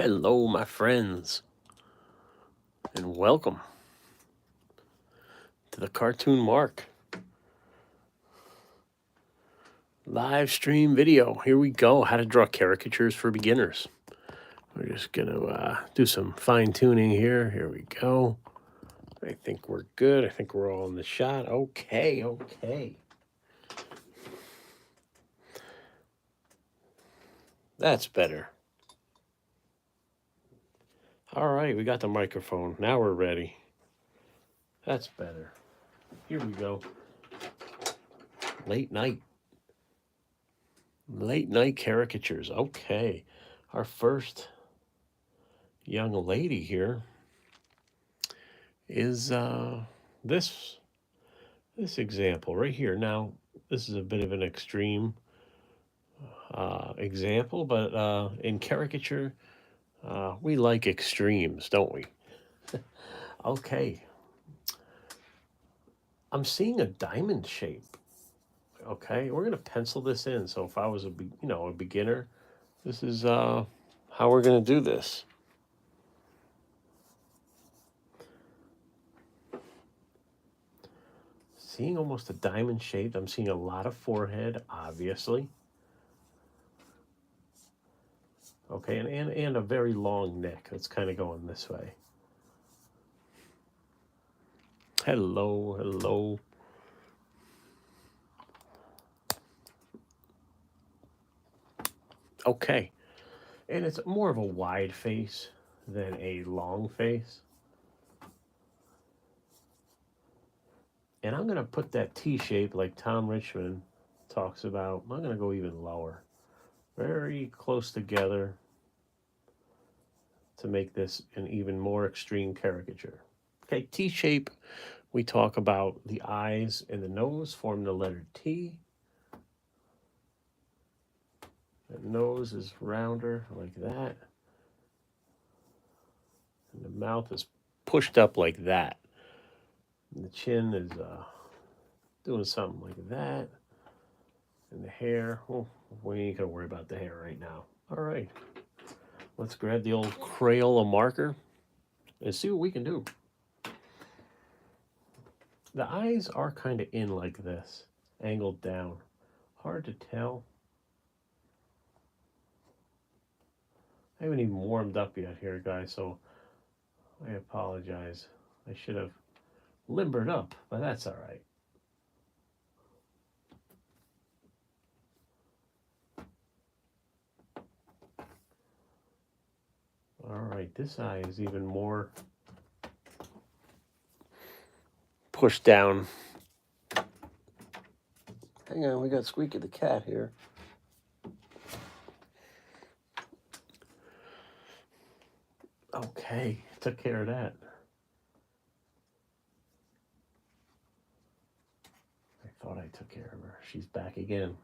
Hello, my friends, and welcome to the Cartoon Mark live stream video. Here we go. How to draw caricatures for beginners. We're just going to do some fine tuning here. Here we go. I think we're good. I think we're all in the shot. Okay. That's better. All right, we got the microphone. Now we're ready. That's better. Here we go. Late night caricatures. Okay. Our first young lady here is this example right here. Now, this is a bit of an extreme example, but in caricature, we like extremes, don't we? Okay. I'm seeing a diamond shape. Okay, we're gonna pencil this in. So if I was a beginner, this is how we're gonna do this. Seeing almost a diamond shape. I'm seeing a lot of forehead, obviously. Okay, and a very long neck. That's kind of going this way. Hello. Okay, and it's more of a wide face than a long face. And I'm going to put that T shape like Tom Richmond talks about. I'm going to go even lower, very close together to make this an even more extreme caricature. Okay, T shape, we talk about the eyes and the nose form the letter T. The nose is rounder like that. And the mouth is pushed up like that. And the chin is doing something like that. And the hair, well, we ain't going to worry about the hair right now. All right. Let's grab the old Crayola marker and see what we can do. The eyes are kind of in like this, angled down. Hard to tell. I haven't even warmed up yet here, guys, so I apologize. I should have limbered up, but that's all right. All right, this eye is even more pushed down. Hang on, we got Squeaky the cat here. Okay, took care of that. I thought I took care of her. She's back again.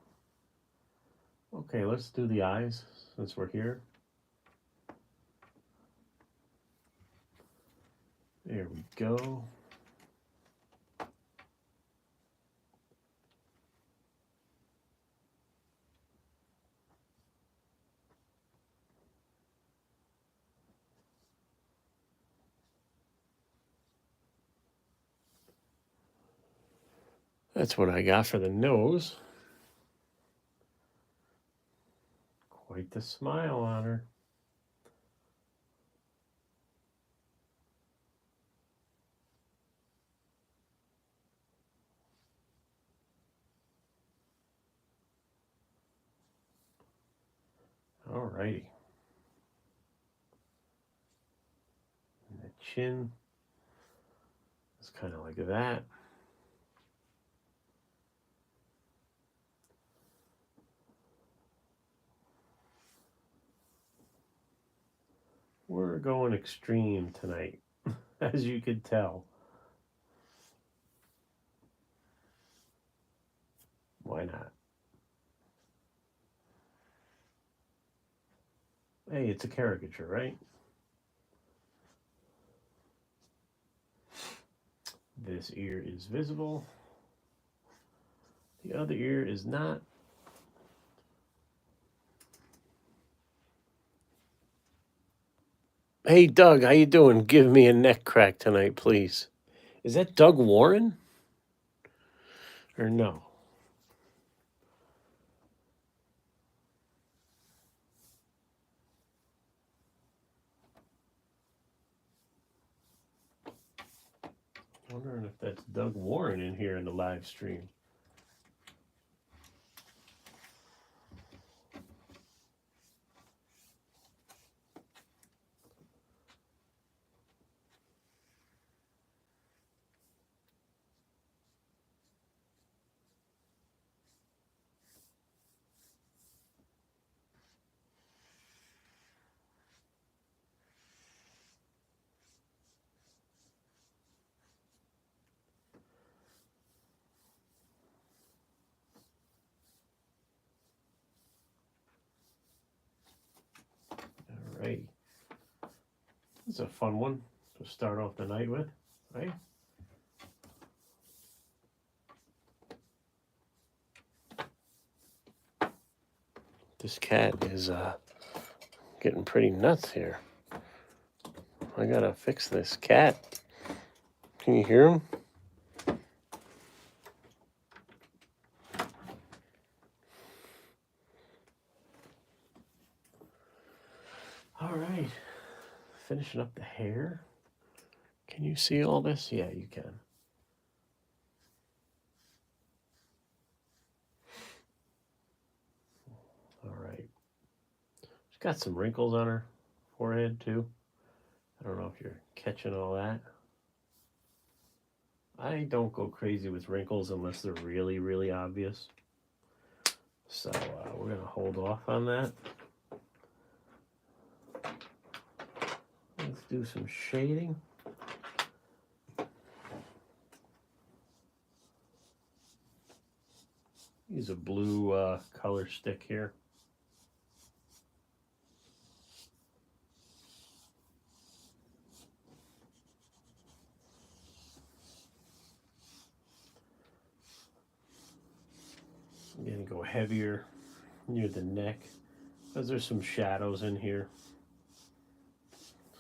Okay, let's do the eyes since we're here. There we go. That's what I got for the nose. Quite the smile on her. All righty. And the chin is kind of like that. We're going extreme tonight, as you could tell. Why not? Hey, it's a caricature, right? This ear is visible. The other ear is not. Hey, Doug, how you doing? Give me a neck crack tonight, please. Is that Doug Warren? Or no? Wondering if that's Doug Warren in here in the live stream. All right. It's a fun one to start off the night with, right? This cat is getting pretty nuts here. I gotta fix this cat. Can you hear him? All right. Finishing up the hair. Can you see all this? Yeah, you can. All right. She's got some wrinkles on her forehead, too. I don't know if you're catching all that. I don't go crazy with wrinkles unless they're really, really obvious. So we're going to hold off on that. Let's do some shading. Use a blue color stick here. I'm going to go heavier near the neck because there's some shadows in here.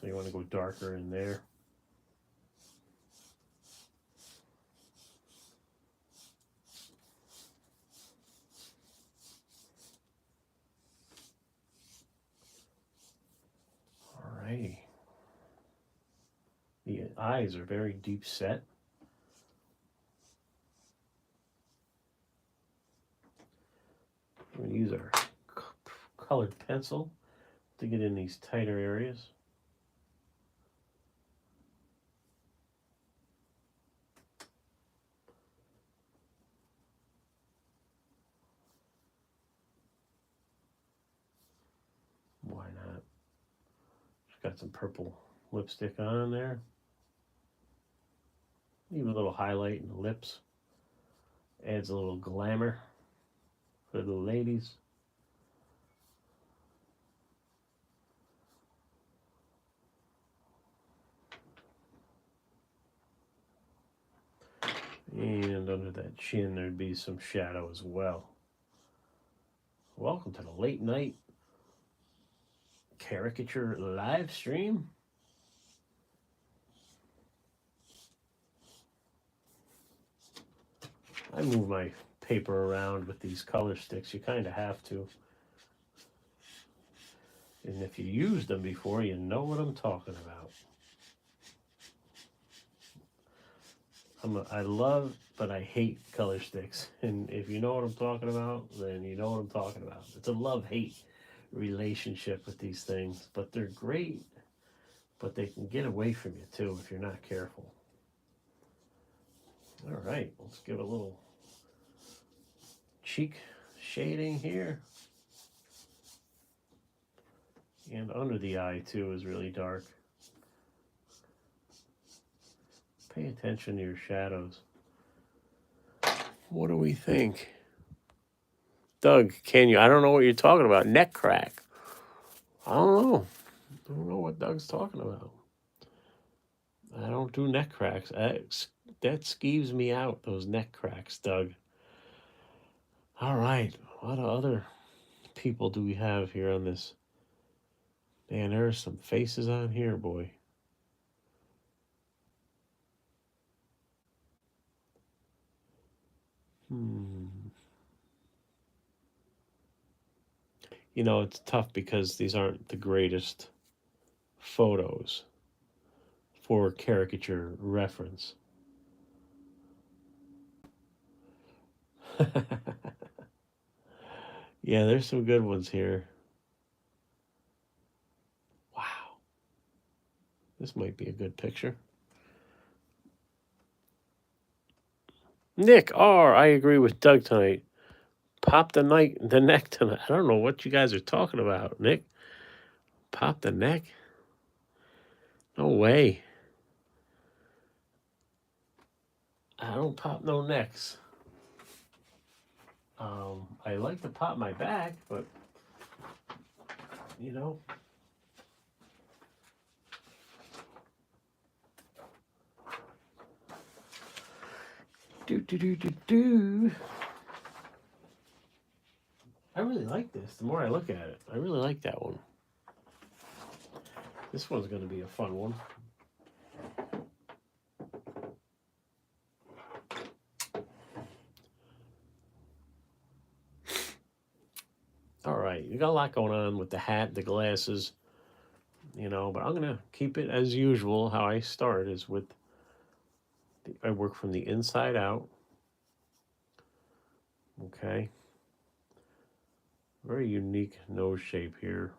So you want to go darker in there. Alrighty. The eyes are very deep set. We're going to use our colored pencil to get in these tighter areas. Why not? She's got some purple lipstick on there. Even a little highlight in the lips. Adds a little glamour for the ladies. And under that chin, there'd be some shadow as well. Welcome to the late night caricature live stream. I move my paper around with these color sticks. You kind of have to. And if you used them before, you know what I'm talking about. I love, but I hate color sticks. And if you know what I'm talking about, then you know what I'm talking about. It's a love-hate relationship with these things, but they're great. But they can get away from you too if you're not careful. All right, let's give a little cheek shading here. And under the eye too is really dark. Pay attention to your shadows. What do we think? Doug, can you? I don't know what you're talking about. Neck crack. I don't know. I don't know what Doug's talking about. I don't do neck cracks. That skeeves me out, those neck cracks, Doug. All right. What other people do we have here on this Man, there are some faces on here, boy. You know, it's tough because these aren't the greatest photos for caricature reference. Yeah, there's some good ones here. Wow. This might be a good picture. Nick R, I agree with Doug tonight. Pop the neck tonight. I don't know what you guys are talking about, Nick. Pop the neck? No way. I don't pop no necks. I like to pop my back, but you know. Do. I really like this. The more I look at it, I really like that one. This one's going to be a fun one. All right, you got a lot going on with the hat, the glasses, you know, but I'm going to keep it as usual. How I start is with, I work from the inside out. Okay. Very unique nose shape here.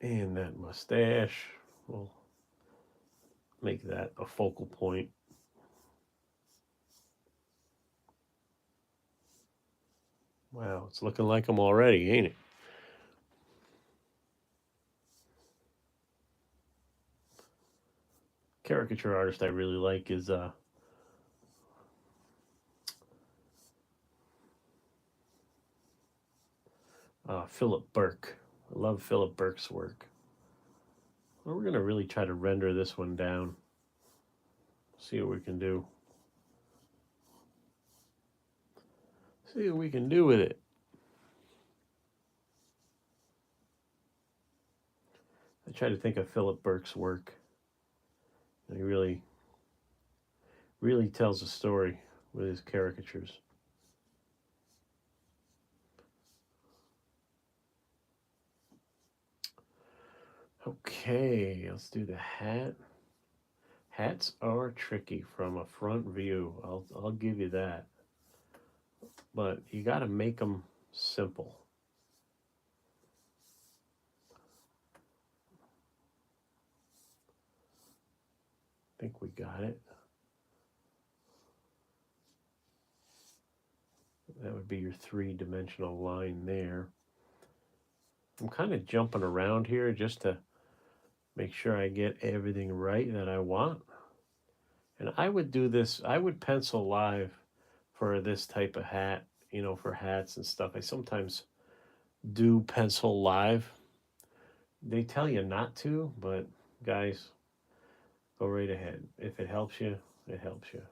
And that mustache, we'll make that a focal point. Wow, it's looking like them already, ain't it? Caricature artist I really like is Philip Burke. I love Philip Burke's work. Well, we're going to really try to render this one down. See what we can do. See what we can do with it. I try to think of Philip Burke's work. He really tells a story with his caricatures. Okay, let's do the hat. Hats are tricky from a front view. I'll give you that. But you got to make them simple. I think we got it. That would be your three-dimensional line there. I'm kind of jumping around here just to make sure I get everything right that I want. And I would do this, I would pencil live for this type of hat, you know, for hats and stuff. I sometimes do pencil live. They tell you not to, but guys, go right ahead. If it helps you, it helps you.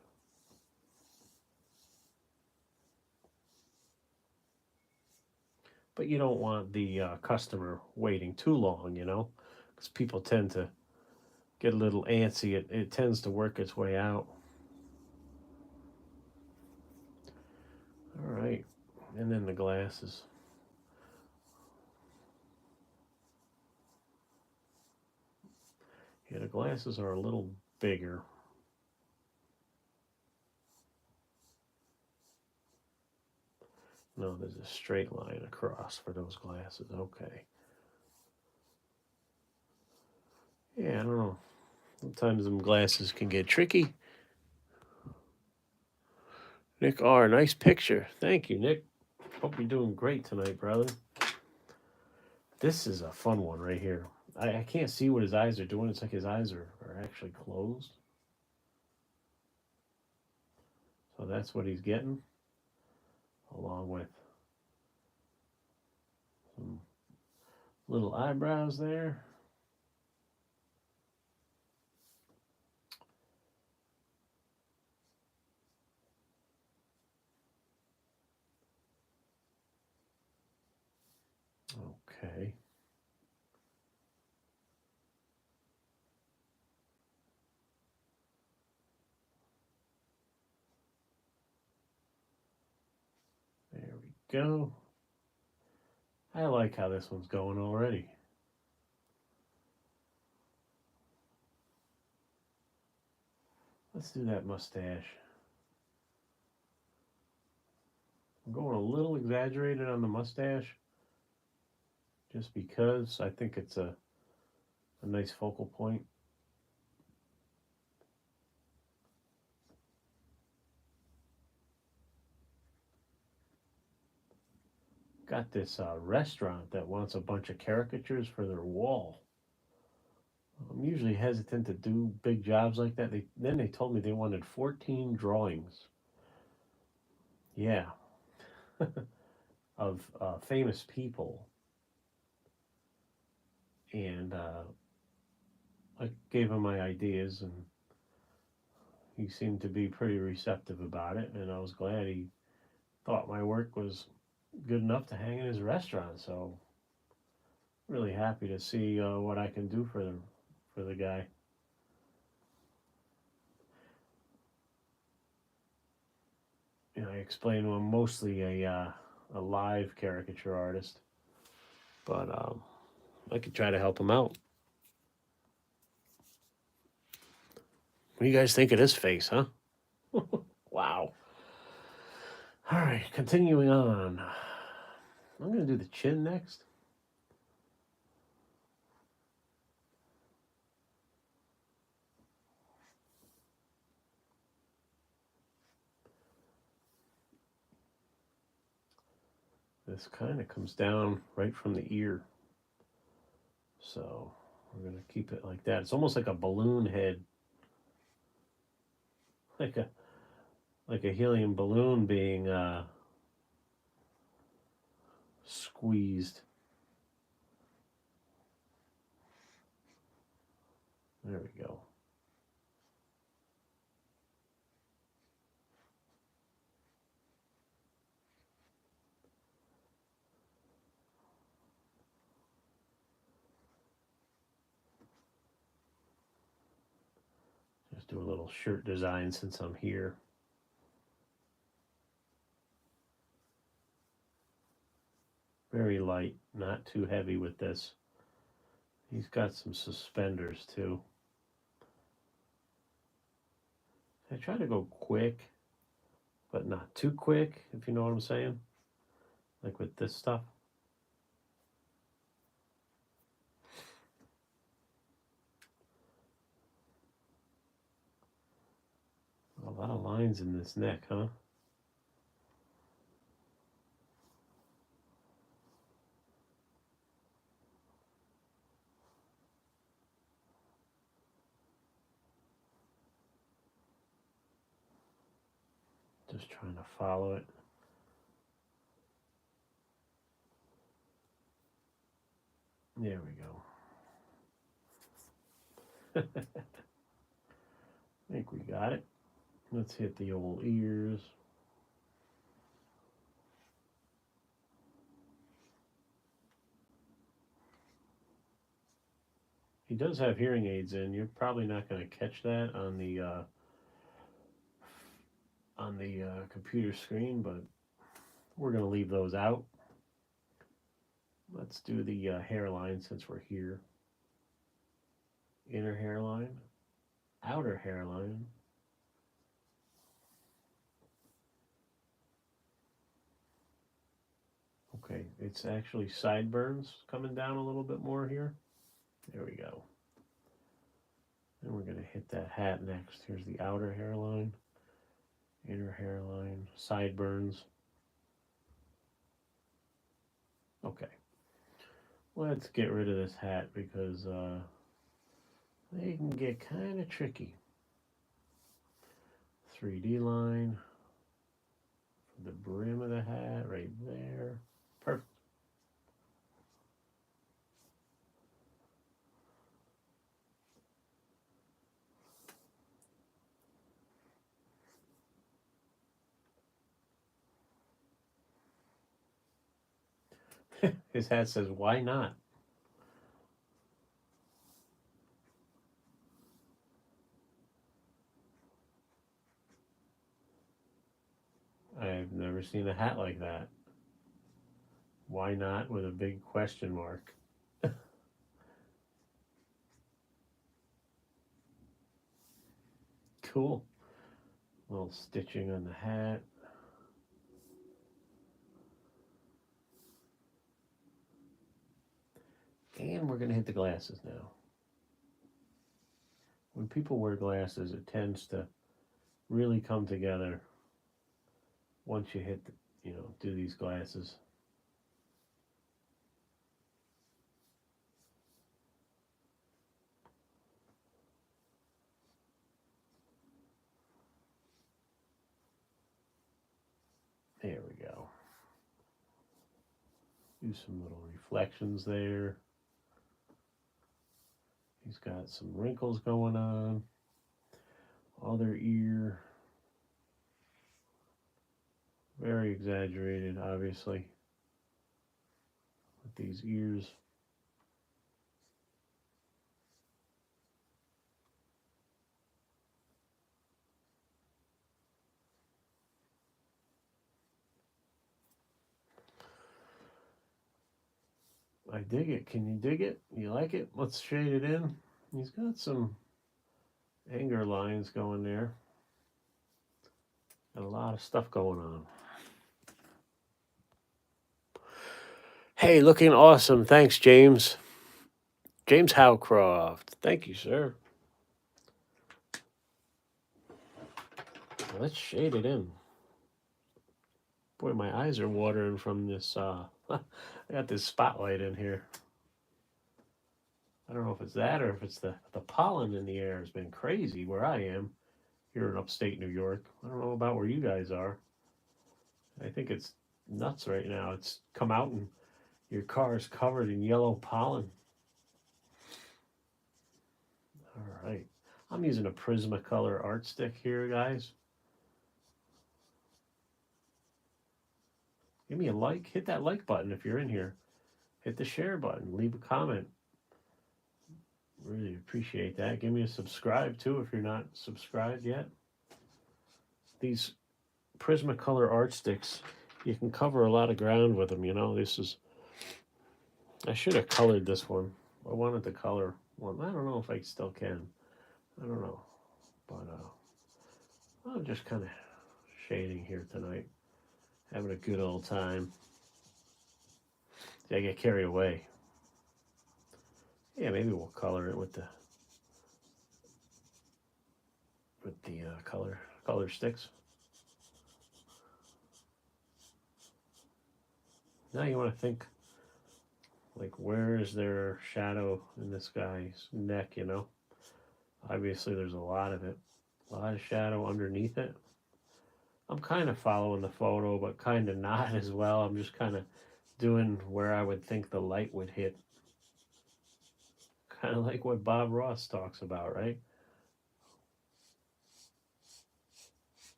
But you don't want the customer waiting too long, you know, because people tend to get a little antsy. It tends to work its way out. All right. And then the glasses. Yeah, the glasses are a little bigger. No, there's a straight line across for those glasses. Okay. Yeah, I don't know. Sometimes them glasses can get tricky. Nick R, nice picture. Thank you, Nick. Hope you're doing great tonight, brother. This is a fun one right here. I can't see what his eyes are doing. It's like his eyes are actually closed. So that's what he's getting, along with some little eyebrows there. Okay. There we go. I like how this one's going already. Let's do that mustache. I'm going a little exaggerated on the mustache just because I think it's a nice focal point. Got this restaurant that wants a bunch of caricatures for their wall. I'm usually hesitant to do big jobs like that. Then they told me they wanted 14 drawings. Yeah, of famous people, and I gave him my ideas, and he seemed to be pretty receptive about it. And I was glad he thought my work was good enough to hang in his restaurant. So really happy to see what I can do for the guy. You know, I explained to him mostly a live caricature artist, but I could try to help him out. What do you guys think of this face, huh? Wow. All right, continuing on. I'm going to do the chin next. This kind of comes down right from the ear. So we're going to keep it like that. It's almost like a balloon head. Like a helium balloon being squeezed. There we go. Just do a little shirt design since I'm here. Very light, not too heavy with this. He's got some suspenders too. I try to go quick, but not too quick, if you know what I'm saying. Like with this stuff. A lot of lines in this neck, huh? Just trying to follow it. There we go. I think we got it. Let's hit the old ears. He does have hearing aids in. You're probably not going to catch that on the computer screen, but we're going to leave those out. Let's do the hairline since we're here. Inner hairline, outer hairline. Okay, it's actually sideburns coming down a little bit more here. There we go. Then we're going to hit that hat next. Here's the outer hairline, inner hairline, sideburns. Okay. Let's get rid of this hat because they can get kind of tricky. 3D line for the brim of the hat right there. Perfect. His hat says, "Why not?" I've never seen a hat like that. Why not with a big question mark? Cool. A little stitching on the hat. And we're going to hit the glasses now. When people wear glasses, it tends to really come together once you hit, do these glasses. There we go. Do some little reflections there. He's got some wrinkles going on. Other ear. Very exaggerated, obviously, with these ears. I dig it. Can you dig it? You like it? Let's shade it in. He's got some anger lines going there. Got a lot of stuff going on. Hey, looking awesome. Thanks, James. James Howcroft. Thank you, sir. Let's shade it in. Boy, my eyes are watering from this. I got this spotlight in here. I don't know if it's that or if it's the pollen in the air has been crazy where I am here in upstate New York. I don't know about where you guys are. I think it's nuts right now. It's come out and your car is covered in yellow pollen. All right. I'm using a Prismacolor art stick here, guys. Give me a like. Hit that like button if you're in here. Hit the share button. Leave a comment. Really appreciate that. Give me a subscribe too if you're not subscribed yet. These Prismacolor art sticks, you can cover a lot of ground with them. This is. I should have colored this one. I wanted to color one. I don't know if I still can. I don't know, but I'm just kind of shading here tonight, having a good old time. I get carried away. Yeah, maybe we'll color it with the color sticks. Now you want to think, like, where is there shadow in this guy's neck? Obviously there's a lot of it, a lot of shadow underneath it. I'm kind of following the photo, but kind of not as well. I'm just kind of doing where I would think the light would hit. Kind of like what Bob Ross talks about, right?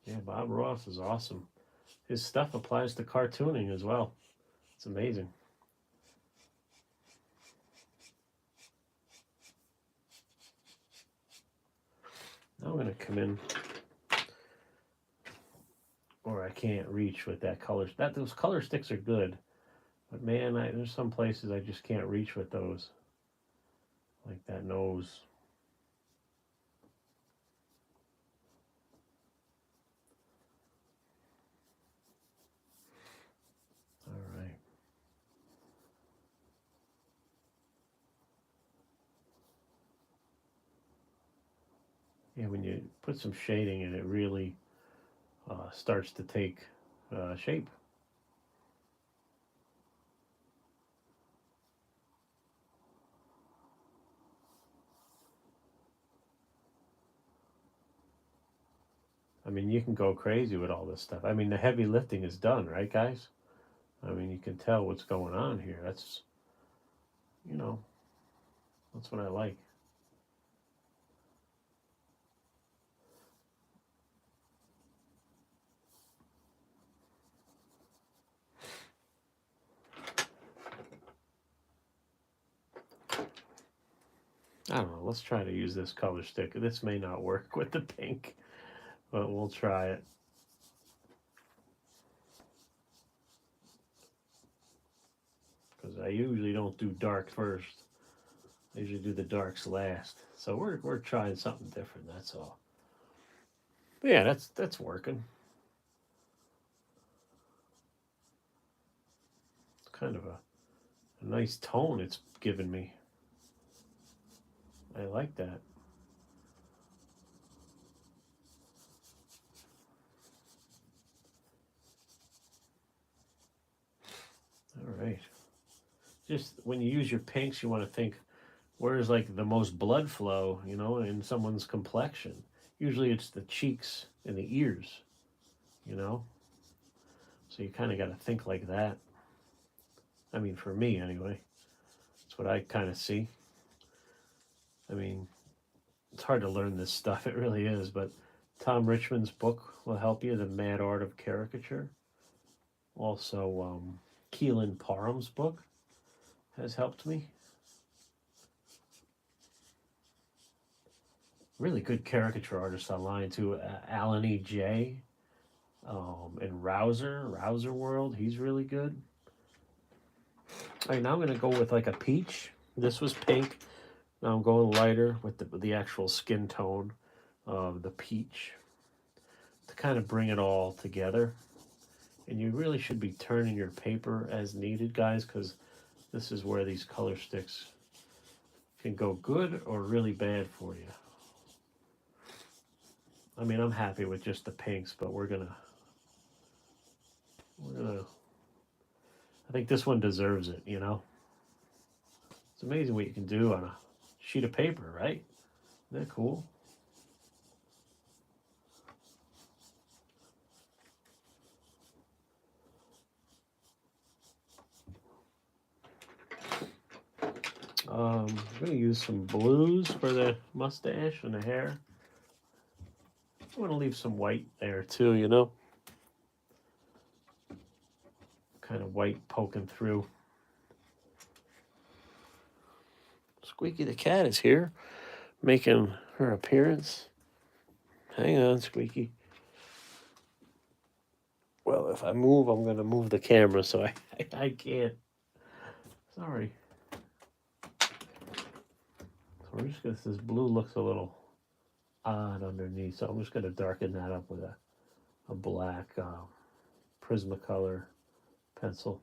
Yeah, Bob Ross is awesome. His stuff applies to cartooning as well. It's amazing. Now I'm going to come in, or I can't reach with that color. Those color sticks are good, but man, there's some places I just can't reach with those. Like that nose. All right. Yeah, when you put some shading in, it really starts to take shape. I mean, you can go crazy with all this stuff. I mean, the heavy lifting is done, right, guys? I mean, you can tell what's going on here. That's, that's what I like. I don't know. Let's try to use this color stick. This may not work with the pink, but we'll try it. Because I usually don't do dark first. I usually do the darks last. So we're trying something different. That's all. But yeah, that's working. It's kind of a nice tone it's given me. I like that. All right. Just when you use your pinks, you want to think where's like the most blood flow, in someone's complexion. Usually it's the cheeks and the ears, you know. So you kind of got to think like that. I mean, for me anyway, that's what I kind of see. I mean, it's hard to learn this stuff. It really is. But Tom Richmond's book will help you, The Mad Art of Caricature. Also, Keelan Parham's book has helped me. Really good caricature artists online too. Alan E. J. And Rouser World. He's really good. All right, now I'm gonna go with like a peach. This was pink. Now I'm going lighter with the actual skin tone of the peach to kind of bring it all together. And you really should be turning your paper as needed, guys, because this is where these color sticks can go good or really bad for you. I mean, I'm happy with just the pinks, but we're gonna. I think this one deserves it. It's amazing what you can do on a sheet of paper, right? Isn't that cool? I'm going to use some blues for the mustache and the hair. I want to leave some white there too, kind of white poking through. Squeaky the cat is here, making her appearance. Hang on, Squeaky. Well, if I move, I'm going to move the camera, so I can't. Sorry. So we're just going to, this blue looks a little odd underneath, so I'm just going to darken that up with a black Prismacolor pencil.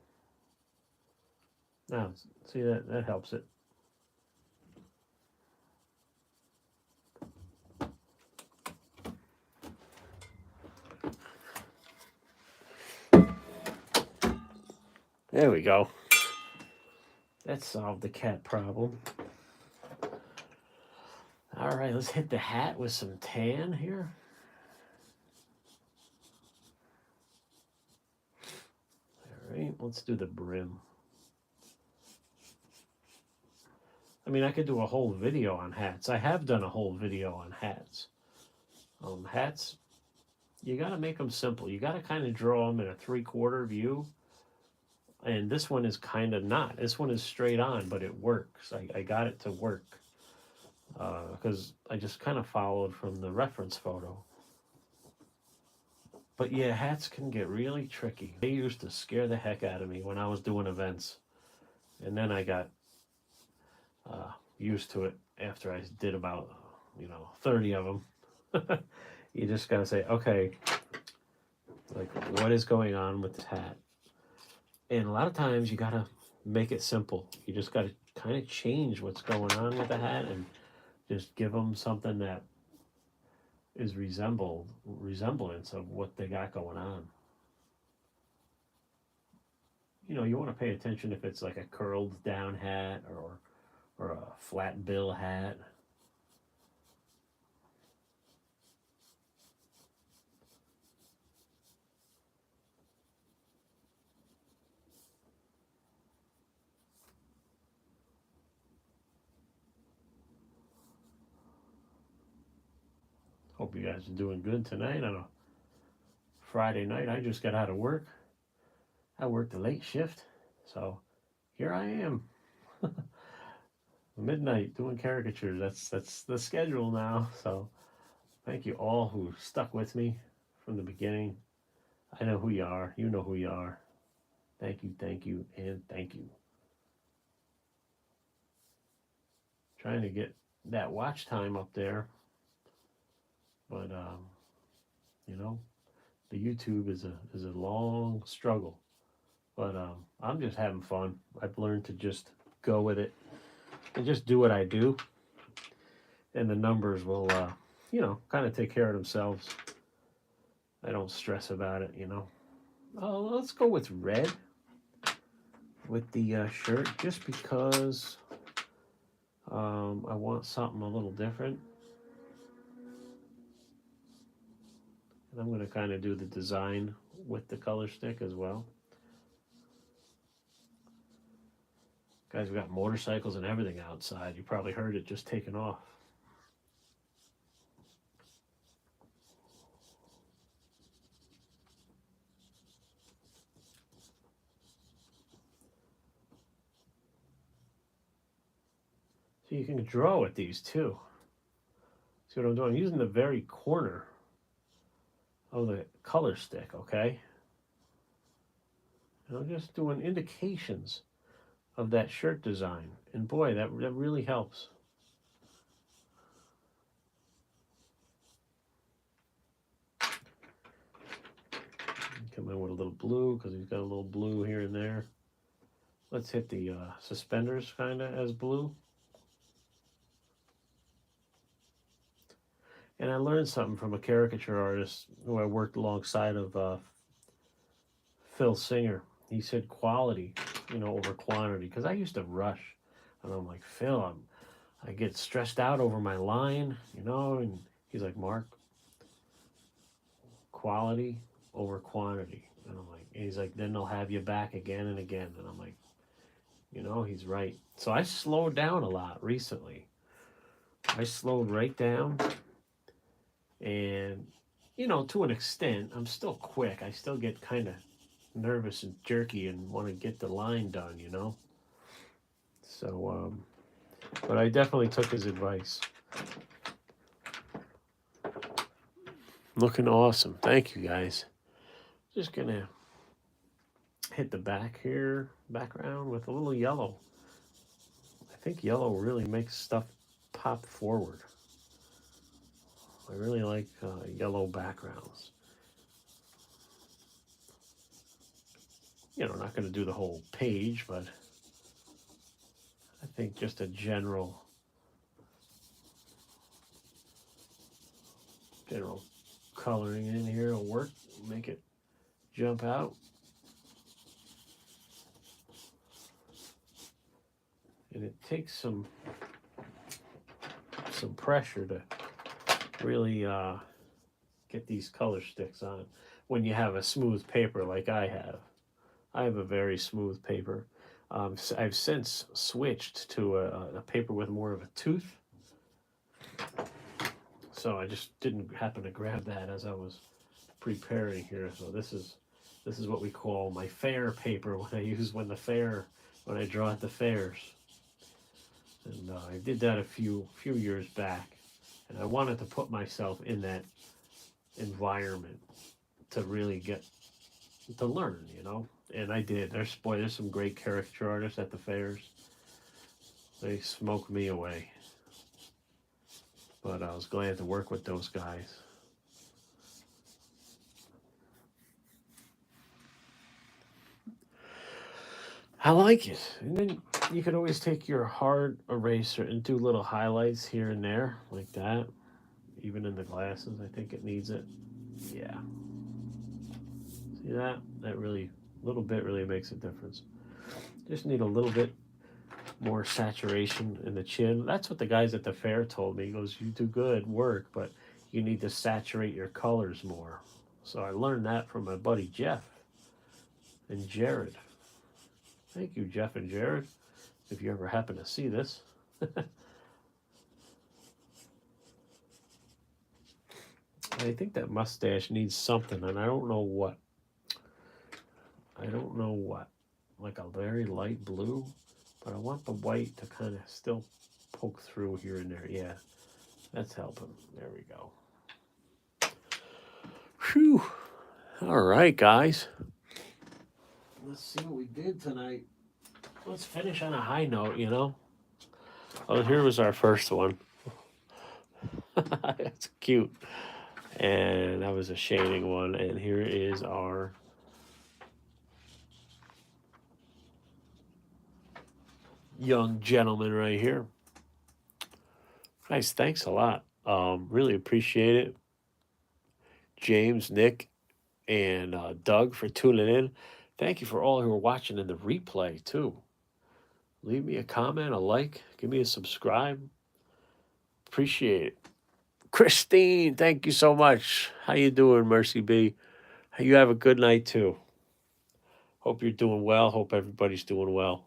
Now, see that helps it. There we go. That solved the cat problem. All right, let's hit the hat with some tan here. All right, let's do the brim. I mean, I could do a whole video on hats. I have done a whole video on hats. Hats, you got to make them simple. You got to kind of draw them in a 3/4 view. And this one is kind of not. This one is straight on, but it works. I got it to work because I just kind of followed from the reference photo. But yeah, hats can get really tricky. They used to scare the heck out of me when I was doing events. And then I got used to it after I did about, 30 of them. You just got to say, okay, like, what is going on with this hat? And a lot of times you got to make it simple. You just got to kind of change what's going on with the hat and just give them something that is resemblance of what they got going on. You want to pay attention if it's like a curled down hat or a flat bill hat. Hope you guys are doing good tonight on a Friday night. I just got out of work. I worked a late shift, so here I am. midnight doing caricatures. That's the schedule now. So thank you all who stuck with me from the beginning. I know who you are. You know who you are. Thank you, and thank you. Trying to get that watch time up there, but you know, the YouTube is a long struggle. But I'm just having fun. I've learned to just go with it and just do what I do, and the numbers will, kind of take care of themselves. I don't stress about it, you know. Oh, let's go with red with the shirt, just because I want something a little different. And I'm going to kind of do the design with the color stick as well. Guys, we got motorcycles and everything outside. You probably heard it just taking off. So you can draw with these too. See what I'm doing? I'm using the very corner of the color stick, okay? And I'm just doing indications of that shirt design. And boy, that really helps. Come in with a little blue, because he's got a little blue here and there. Let's hit the suspenders kind of as blue. And I learned something from a caricature artist who I worked alongside of, Phil Singer. He said quality, over quantity. Because I used to rush, and I'm like, Phil, I get stressed out over my line, and he's like, Mark, quality over quantity. And I'm like, and he's like, then they'll have you back again and again. And I'm like, he's right. So I slowed down a lot recently. I slowed right down. And, to an extent, I'm still quick. I still get kind of nervous and jerky and want to get the line done, So, but I definitely took his advice. Looking awesome. Thank you, guys. Just going to hit the back here, background with a little yellow. I think yellow really makes stuff pop forward. I really like yellow backgrounds. Not going to do the whole page, but I think just a general coloring in here will work, make it jump out. And it takes some pressure to really get these color sticks on when you have a smooth paper like I have. I have a very smooth paper. I've since switched to a paper with more of a tooth. So I just didn't happen to grab that as I was preparing here. So this is what we call my fair paper, when I use when I draw at the fairs. And I did that a few years back, and I wanted to put myself in that environment to really get to learn, and I did. There's some great caricature artists at the fairs. They smoked me away, but I was glad to work with those guys. I like it. And then you can always take your hard eraser and do little highlights here and there, like that. Even in the glasses, I think it needs it. Yeah. See that? That really, little bit really makes a difference. Just need a little bit more saturation in the chin. That's what the guys at the fair told me. He goes, you do good work, but you need to saturate your colors more. So I learned that from my buddy Jeff and Jared. Thank you, Jeff and Jared, if you ever happen to see this. I think that mustache needs something, and I don't know what. Like a very light blue, But I want the white to kind of still poke through here and there. Yeah, that's helping. There we go. Whew. All right, guys. Let's see what we did tonight. Let's finish on a high note, you know? Oh, here was our first one. That's cute. And that was a shading one. And here is our young gentleman right here. Guys, thanks a lot. Really appreciate it. James, Nick, and Doug for tuning in. Thank you for all who are watching in the replay, too. Leave me a comment, a like, give me a subscribe. Appreciate it. Christine, thank you so much. How you doing, Mercy B? You have a good night, too. Hope you're doing well. Hope everybody's doing well.